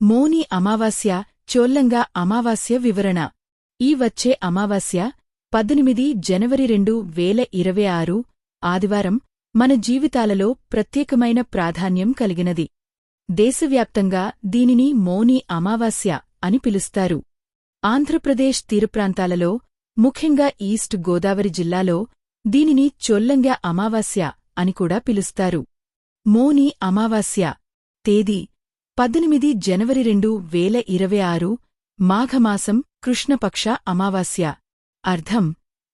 మోని అమావాస్య చోల్లంగా అమావాస్య వివరణ. ఈ వచ్చే అమావాస్య 18 జనవరి 2026 ఆదివారం మన జీవితాలలో ప్రత్యేకమైన ప్రాధాన్యం కలిగినది. దేశవ్యాప్తంగా దీనిని మోని అమావాస్య అని పిలుస్తారు. ఆంధ్రప్రదేశ్ తీరప్రాంతాలలో, ముఖ్యంగా ఈస్ట్ గోదావరి జిల్లాలో దీనిని చొల్లంగా అమావాస్య అని కూడా పిలుస్తారు. మోని అమావాస్య తేదీ 18 జనవరి 2026 మాఘమాసం కృష్ణపక్ష అమావాస్య. అర్థం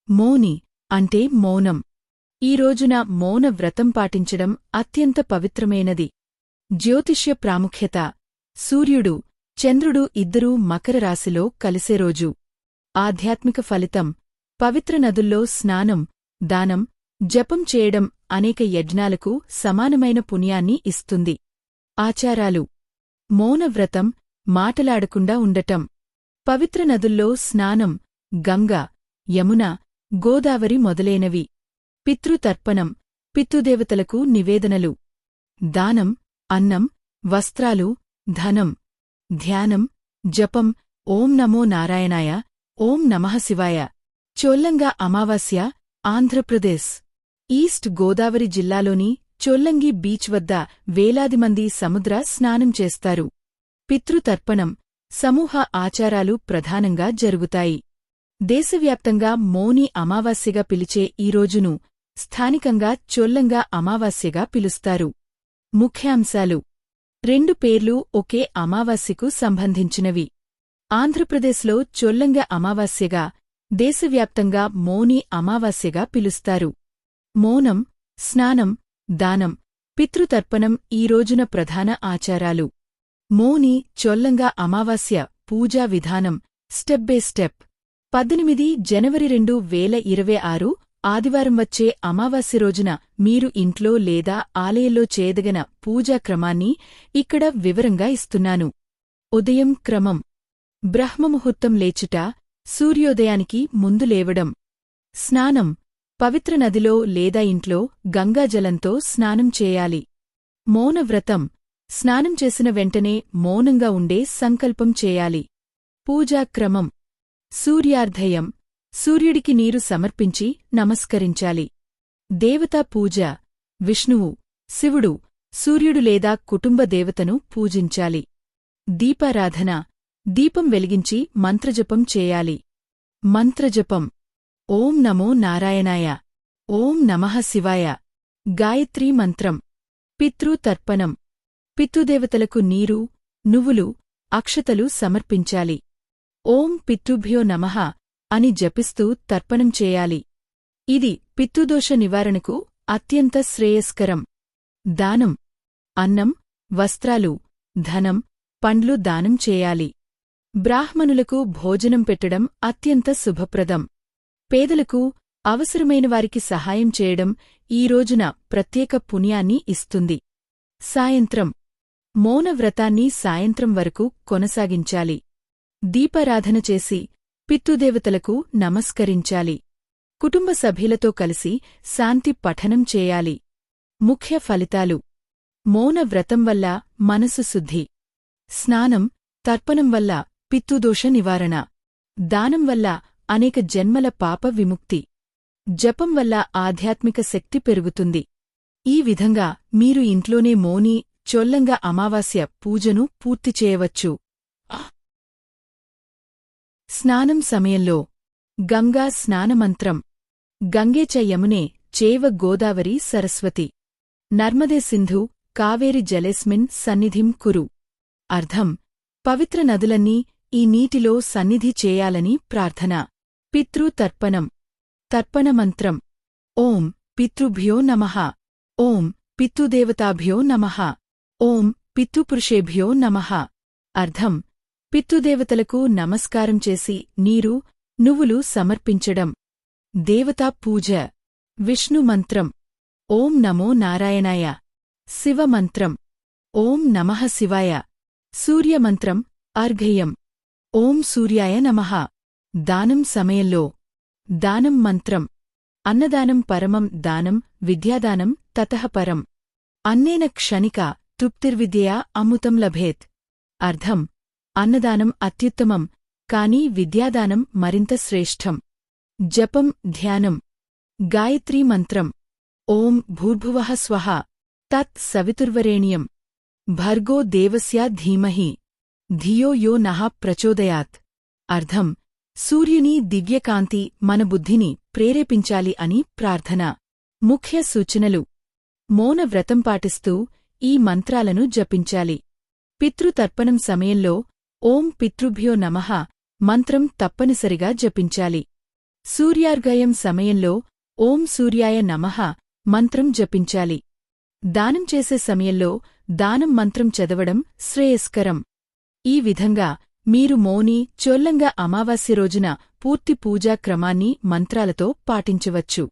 మోని అంటే మౌనం. ఈ రోజున మౌన వ్రతం పాటించడం అత్యంత పవిత్రమైనది. జ్యోతిష్య ప్రాముఖ్యత: సూర్యుడు, చంద్రుడు ఇద్దరూ మకర రాశిలో కలిసే రోజు. ఆధ్యాత్మిక ఫలితం: పవిత్ర నదుల్లో స్నానం, దానం, జపం చేయడం అనేక యజ్ఞాలకు సమానమైన పుణ్యాన్ని ఇస్తుంది. ఆచారాలు: మౌనవ్రతం, మాటలాడకుండా ఉండటం. పవిత్ర నదుల్లో స్నానం, గంగ, యమున, గోదావరి మొదలైనవి. పితృతర్పణం, పితృదేవతలకు నివేదనలు. దానం, అన్నం, వస్త్రాలు, ధనం. ధ్యానం, జపం ఓం నమో నారాయణాయ, ఓం నమః శివాయ. చొల్లంగా అమావాస్య ఆంధ్రప్రదేశ్ ఈస్ట్ గోదావరి జిల్లాలోని చొల్లంగి బీచ్ వద్ద వేలాది మంది సముద్ర స్నానం చేస్తారు. పితృతర్పణం, సమూహ ఆచారాలు ప్రధానంగా జరుగుతాయి. దేశవ్యాప్తంగా మోని అమావాస్యగా పిలిచే ఈ రోజును స్థానికంగా చొల్లంగా అమావాస్యగా పిలుస్తారు. ముఖ్యాంశాలు: 2 పేర్లు ఒకే అమావాస్యకు సంబంధించినవి. ఆంధ్రప్రదేశ్లో చొల్లంగా అమావాస్యగా, దేశవ్యాప్తంగా మోని అమావాస్యగా పిలుస్తారు. మౌనం, స్నానం, దానం, పితృతర్పణం ఈ రోజున ప్రధాన ఆచారాలు. మోని చొల్లంగా అమావాస్య పూజా విధానం స్టెప్ బై స్టెప్. 18 జనవరి 2026 ఆదివారం వచ్చే అమావాస్య రోజున మీరు ఇంట్లో లేదా ఆలయంలో చేయదగిన పూజా క్రమాన్ని ఇక్కడ వివరంగా ఇస్తున్నాను. ఉదయం క్రమం: బ్రహ్మముహూర్తం లేచుట, సూర్యోదయానికి ముందు లేవడం. స్నానం: పవిత్ర నదిలో లేదా ఇంట్లో గంగాజలంతో స్నానం చేయాలి. మౌనవ్రతం: స్నానం చేసిన వెంటనే మౌనంగా ఉండే సంకల్పం చేయాలి. పూజాక్రమం: సూర్యార్ధయం, సూర్యుడికి నీరు సమర్పించి నమస్కరించాలి. దేవతా పూజ: విష్ణువు, శివుడు, సూర్యుడు లేదా కుటుంబ దేవతను పూజించాలి. దీపారాధన: దీపం వెలిగించి మంత్రజపం చేయాలి. మంత్రజపం: ఓం నమో నారాయణాయ, ఓం నమః శివాయ. గాయత్రీ మంత్రం. పితృతర్పణం: పితృదేవతలకు నీరు, నువ్వులు, అక్షతలు సమర్పించాలి. ఓం పితృభ్యో నమః అని జపిస్తూ తర్పణం చేయాలి. ఇది పితృదోష నివారణకు అత్యంత శ్రేయస్కరం. దానం: అన్నం, వస్త్రాలు, ధనం, పండ్లు దానం చేయాలి. బ్రాహ్మణులకు భోజనం పెట్టడం అత్యంత శుభప్రదం. పేదలకు, అవసరమైన వారికి సహాయం చేయడం ఈ రోజున ప్రత్యేక పుణ్యాన్ని ఇస్తుంది. సాయంత్రం: మౌనవ్రతాన్ని సాయంత్రం వరకు కొనసాగించాలి. దీపారాధన చేసి పితృదేవతలకు నమస్కరించాలి. కుటుంబ సభ్యులతో కలిసి శాంతి పఠనం చేయాలి. ముఖ్య ఫలితాలు: మౌన వ్రతం వల్ల మనసు శుద్ధి. స్నానం, తర్పణం వల్ల పితృదోష నివారణ. దానం వల్ల అనేక జన్మల పాప విముక్తి. జపం వల్ల ఆధ్యాత్మిక శక్తి పెరుగుతుంది. ఈ విధంగా మీరు ఇంట్లోనే మోని చొల్లంగా అమావాస్య పూజను పూర్తి చేయవచ్చు. స్నానం సమయంలో గంగా స్నానమంత్రం: గంగే చ యమునే చేవ గోదావరి సరస్వతి నర్మదే సింధు కావేరి జలేస్మిన్ సన్నిధిం కురు. అర్థం: పవిత్ర నదులన్నీ ఈ నీటిలో సన్నిధి చేయాలని ప్రార్థన. పితృతర్పణం. తర్పణమంత్రం: ఓం పితృభ్యో నమః, ఓం పితృదేవతాభ్యో నమః, ఓం పితృపురుషేభ్యో నమః. అర్థం: పితృదేవతలకు నమస్కారం చేసి నీరు, నువ్వులు సమర్పించడం. దేవతా పూజ. విష్ణు మంత్రం: ఓం నమో నారాయణాయ. శివమంత్రం: ఓం నమః శివాయ. సూర్యమంత్రం: అర్ఘ్యం: ఓం సూర్యాయ నమః. దానం సమయంలో దానం మంత్రం: అన్నదానం పరమం దానం విద్యాదానం తతః పరం. అన్నేన క్షణిక తృప్తిర్విద్యయా అమృతం లభేత్. అర్థం: అన్నదానం అత్యుత్తమం, కాని విద్యాదానం మరింత శ్రేష్టం. జపం, ధ్యానం. గాయత్రీ మంత్రం. ఓం భూర్భువః స్వః తత్ సవితుర్వరేణ్యం భర్గో దేవస్య ధీమహి ధియో యో నః ప్రచోదయాత్. అర్థం: సూర్యుని దివ్యకాంతి మన బుద్ధిని ప్రేరేపించాలి అని ప్రార్థన. ముఖ్య సూచనలు: మౌన వ్రతం పాటిస్తూ ఈ మంత్రాలను జపించాలి. పితృతర్పణం సమయంలో ఓం పితృభ్యో నమః మంత్రం తప్పనిసరిగా జపించాలి. సూర్యార్ఘయం సమయంలో ఓం సూర్యాయ నమః మంత్రం జపించాలి. దానం చేసే సమయంలో దానం మంత్రం చదవడం శ్రేయస్కరం. ఈ విధంగా మీరు మౌని చొల్లంగా అమావాస్య రోజున పూర్తి పూజా క్రమాన్ని మంత్రాలతో పాటించవచ్చు.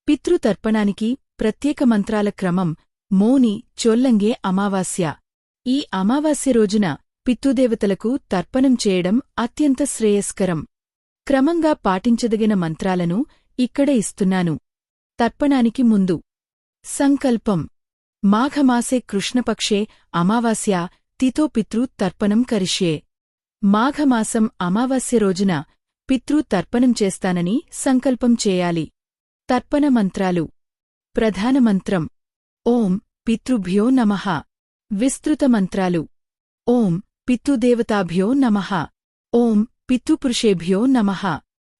పితృతర్పణానికి ప్రత్యేక మంత్రాల క్రమం: మౌని చొల్లంగే అమావాస్య. ఈ అమావాస్య రోజున పితృదేవతలకు తర్పణం చేయడం అత్యంత శ్రేయస్కరం. క్రమంగా పాటించదగిన మంత్రాలను ఇక్కడ ఇస్తున్నాను. తర్పణానికి ముందు సంకల్పం: మాఘమాసే కృష్ణపక్షే అమావాస్య తిథో పితృ తర్పణం కరిష్యే. మాఘమాసం అమావాస్య రోజున పితృ తర్పణం చేస్తానని సంకల్పం చేయాలి. తర్పణ మంత్రాలు: ప్రధాన మంత్రం ఓం పితృభ్యో నమః. విస్తృత మంత్రాలు: ఓం పితృదేవతాభ్యో నమః, ఓం పితృపురుషేభ్యో నమః,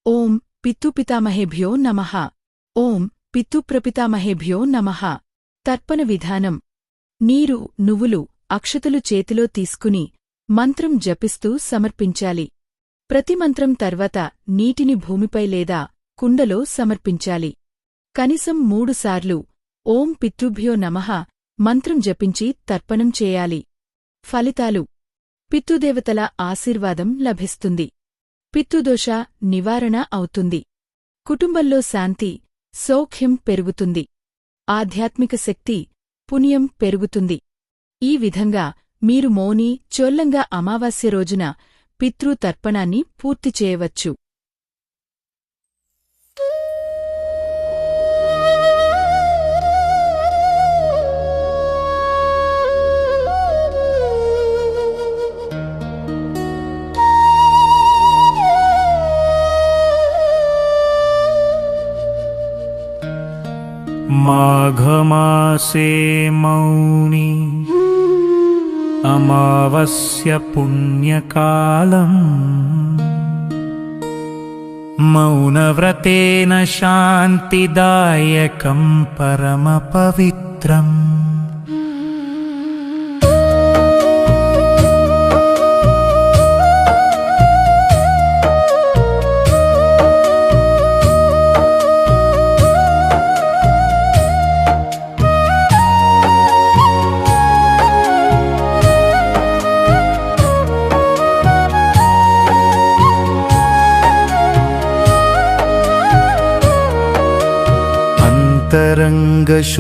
ఓం పితృపితామహేభ్యో నమః, ఓం పితృప్రపితామహేభ్యో నమః. తర్పణ విధానం: నీరు, నువ్వులు, అక్షతలు చేతిలో తీసుకుని మంత్రం జపిస్తూ సమర్పించాలి. ప్రతి మంత్రం తర్వాత నీటిని భూమిపై లేదా కుండలో సమర్పించాలి. కనీసం 3 సార్లు ఓం పితృభ్యో నమః మంత్రం జపించి తర్పణం చేయాలి. ఫలితాలు: పితృదేవతల ఆశీర్వాదం లభిస్తుంది. పితృదోష నివారణ అవుతుంది. కుటుంబంలో శాంతి, సౌఖ్యం పెరుగుతుంది. ఆధ్యాత్మిక శక్తి, పుణ్యం పెరుగుతుంది. ఈ విధంగా మీరు మౌని చొల్లంగా అమావాస్య రోజున పితృ తర్పణాన్ని పూర్తి చేయవచ్చు. माघमासे मौनी अमावस्य पुण्यकालम् मौनव्रतेन शान्तिदायकं परमपवित्रम्.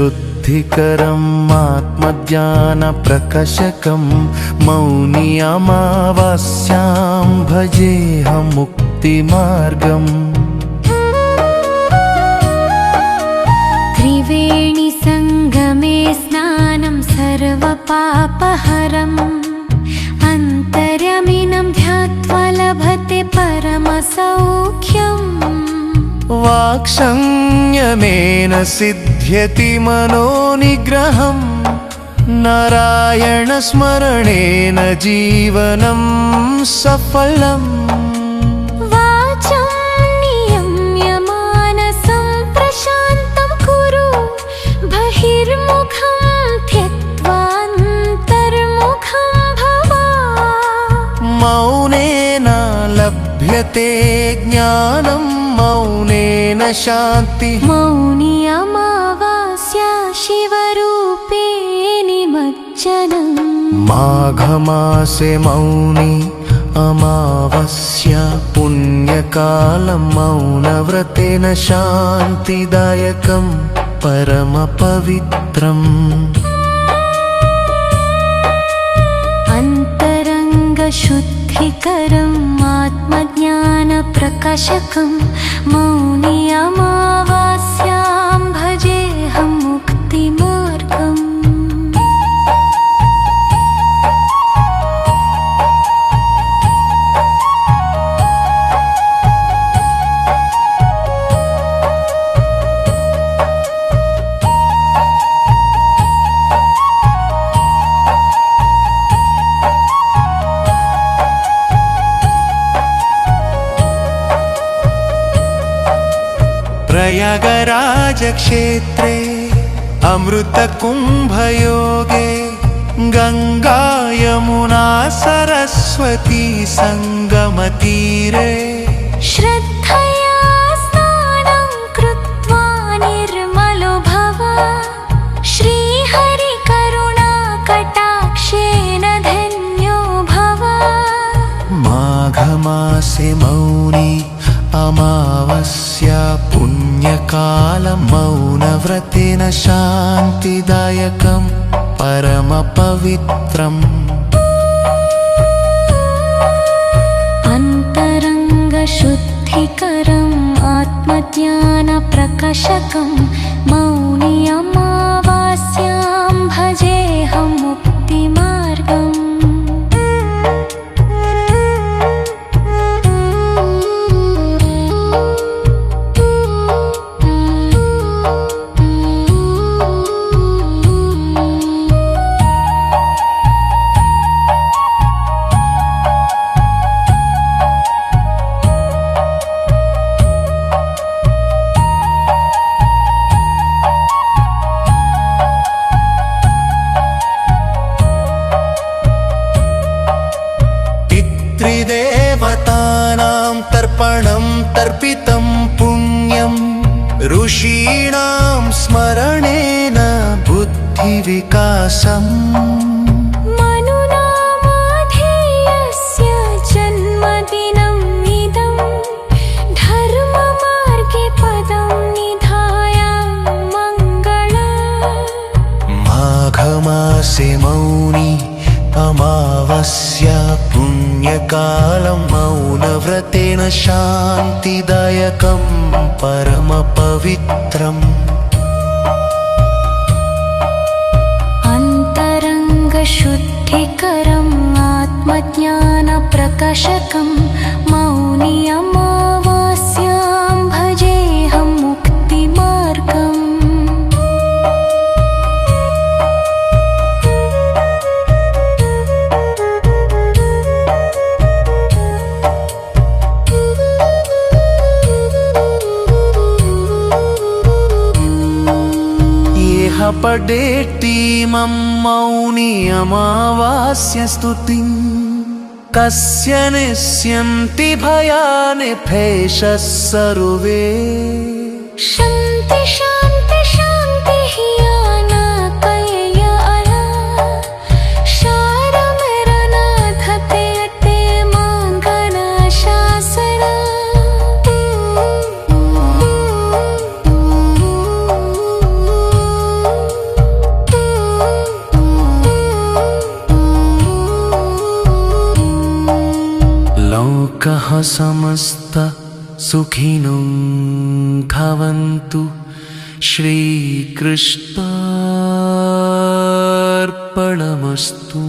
अंतरंगशुद्धिकरम् आत्मज्ञानप्रकशकम् मौनी अमावास्यां भजेऽहं मुक्तिमार्गम्. त्रिवेणी संगमे स्नानं सर्वपापहरम् अन्तर्यमिनं ध्यात्वा लभते परमसौख्यम्. वाक्संयमेन सिद्ध्यति मनोनिग्रहम् नारायणस्मरणेन जीवनं सफलम्. वाचं नियम्य मानसं प्रशान्तं कुरु बहिर्मुखं त्यक्त्वान्तर्मुखं भव. मौनेन लभ्यते ज्ञानम् मौनेन शान्तिः. मौनी अमावास्या शिवरूपे निमज्जनम्. माघमासे मौनी अमावास्या पुण्यकालं मौनव्रतेन शान्तिदायकं परमपवित्रम्. अंतरंगशुद्धिकरम् आत्मज्ञानप्रकाशकम् मौनी अमावास्यां भजेऽहं मुक्तिमार्गम्. प्रयागराजक्षेत्रे अमृतकुम्भयोगे गङ्गा यमुना सरस्वती सङ्गमतीरे श्रद्धया स्नानं कृत्वा निर्मलो भव श्रीहरिकरुणाकटाक्षेण धन्यो भव माघमासे मौनी अमावास्या पुण्यकालं मौनव्रतेन शान्तिदायकं परमपवित्रम् अन्तरङ्गशुद्धिकरम् आत्मज्ञानप्रकाशकं मौनी अमावास्यां भजेऽहं मुक्तिमार्गम् त्रिदेवतानां तर्पणं तर्पितं पुण्यं ऋषीणां स्मरणेन बुद्धिविकासम् मनुनामाधेयस्य जन्मदिनम् इदं धर्ममार्गे पदं निधाय मङ्गलम् माघमासे मौनी अमावास्या पुण्यकालं मौनव्रतेन शान्तिदायकं परमपवित्रम् अन्तरङ्गशुद्धिकरम् आत्मज्ञानप्रकाशकं मौनी अमावास्यां भजेऽहं मुक्तिमार्गम् पठेत्तीमं मौनी अमावास्य स्तुतिं कस्य निस्यन्ति भयानि भेषः सर्वे शान्ति शान्ति शान्तिः अनाकय्य अला शारमरनाथ ते ते माङ्गलशासना लोकः समस्त सुखिनो भवन्तु। श्रीकृष्णार्पणमस्तु।